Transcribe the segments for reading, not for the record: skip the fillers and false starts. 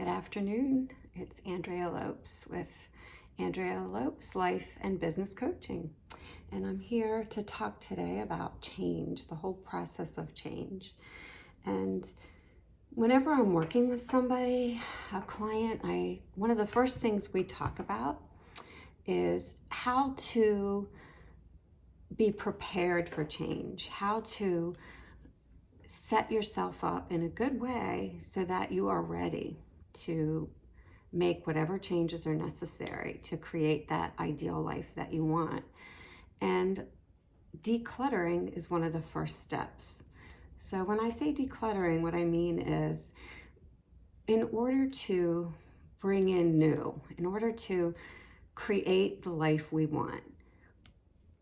Good afternoon. It's Andrea Lopes with Andrea Lopes Life and Business Coaching. And I'm here to talk today about change, the whole process of change. And whenever I'm working with somebody, a client, one of the first things we talk about is how to be prepared for change, how to set yourself up in a good way so that you are ready to make whatever changes are necessary to create that ideal life that you want. And decluttering is one of the first steps. So when I say decluttering, what I mean is in order to bring in new, in order to create the life we want,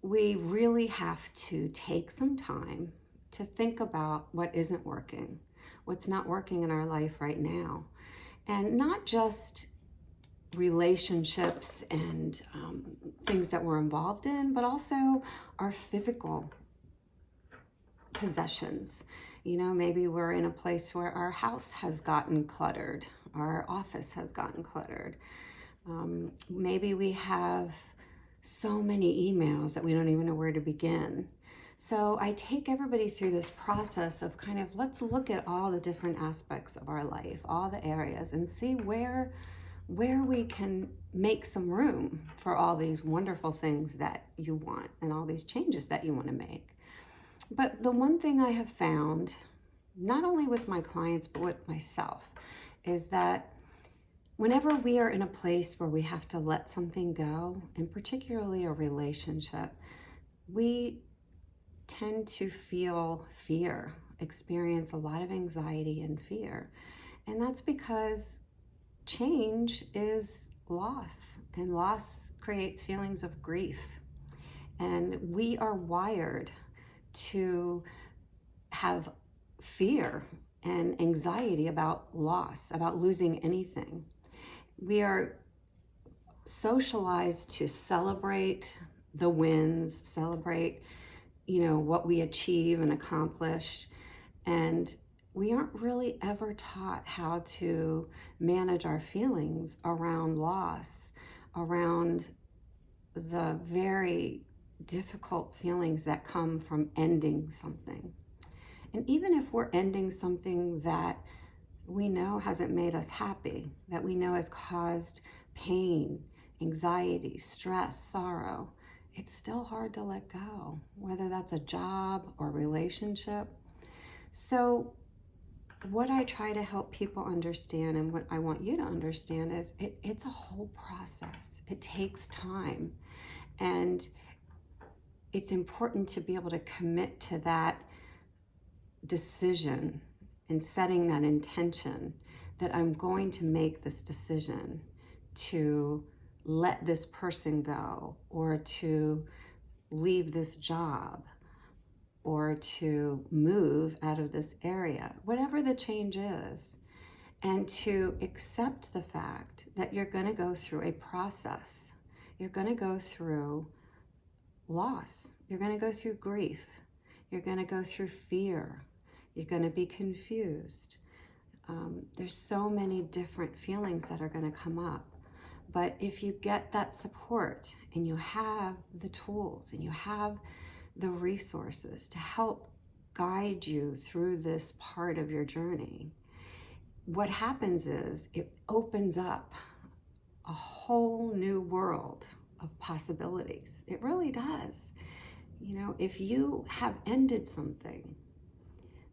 we really have to take some time to think about what isn't working, what's not working in our life right now. And not just relationships and things that we're involved in, but also our physical possessions. Maybe we're in a place where our house has gotten cluttered, our office has gotten cluttered. Maybe we have so many emails that we don't even know where to begin. So I take everybody through this process of let's look at all the different aspects of our life, all the areas, and see where we can make some room for all these wonderful things that you want and all these changes that you want to make. But the one thing I have found, not only with my clients, but with myself, is that whenever we are in a place where we have to let something go, and particularly a relationship, we tend to feel fear, experience a lot of anxiety and fear. And that's because change is loss, and loss creates feelings of grief. And we are wired to have fear and anxiety about loss, about losing anything. We are socialized to celebrate the wins, celebrate what we achieve and accomplish. And we aren't really ever taught how to manage our feelings around loss, around the very difficult feelings that come from ending something. And even if we're ending something that we know hasn't made us happy, that we know has caused pain, anxiety, stress, sorrow, it's still hard to let go, whether that's a job or relationship. So what I try to help people understand, and what I want you to understand, is it's a whole process. It takes time. And it's important to be able to commit to that decision and setting that intention that I'm going to make this decision to let this person go, or to leave this job, or to move out of this area, whatever the change is, and to accept the fact that you're going to go through a process. You're going to go through loss. You're going to go through grief. You're going to go through fear. You're going to be confused. There's so many different feelings that are going to come up. But if you get that support, and you have the tools, and you have the resources to help guide you through this part of your journey, what happens is it opens up a whole new world of possibilities. It really does. If you have ended something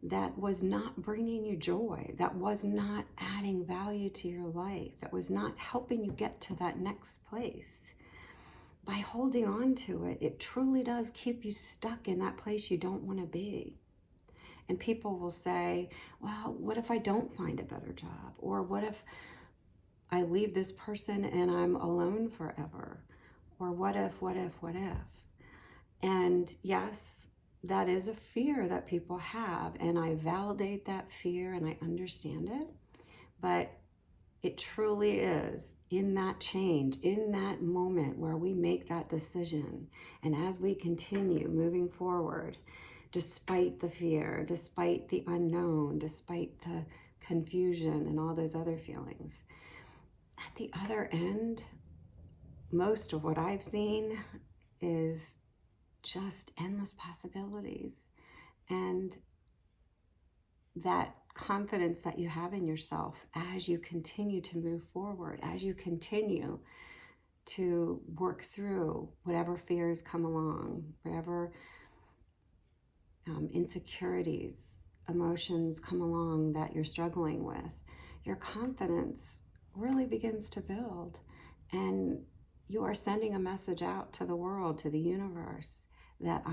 that was not bringing you joy, that was not adding value to your life, that was not helping you get to that next place, by holding on to it, it truly does keep you stuck in that place you don't want to be. And people will say, well, what if I don't find a better job? Or what if I leave this person and I'm alone forever? Or what if? And yes, that is a fear that people have, and I validate that fear and I understand it. But it truly is in that change, in that moment where we make that decision, and as we continue moving forward, despite the fear, despite the unknown, despite the confusion, and all those other feelings. At the other end, most of what I've seen is just endless possibilities. And that confidence that you have in yourself as you continue to move forward, as you continue to work through whatever fears come along, whatever insecurities, emotions come along that you're struggling with, your confidence really begins to build. And you are sending a message out to the world, to the universe, that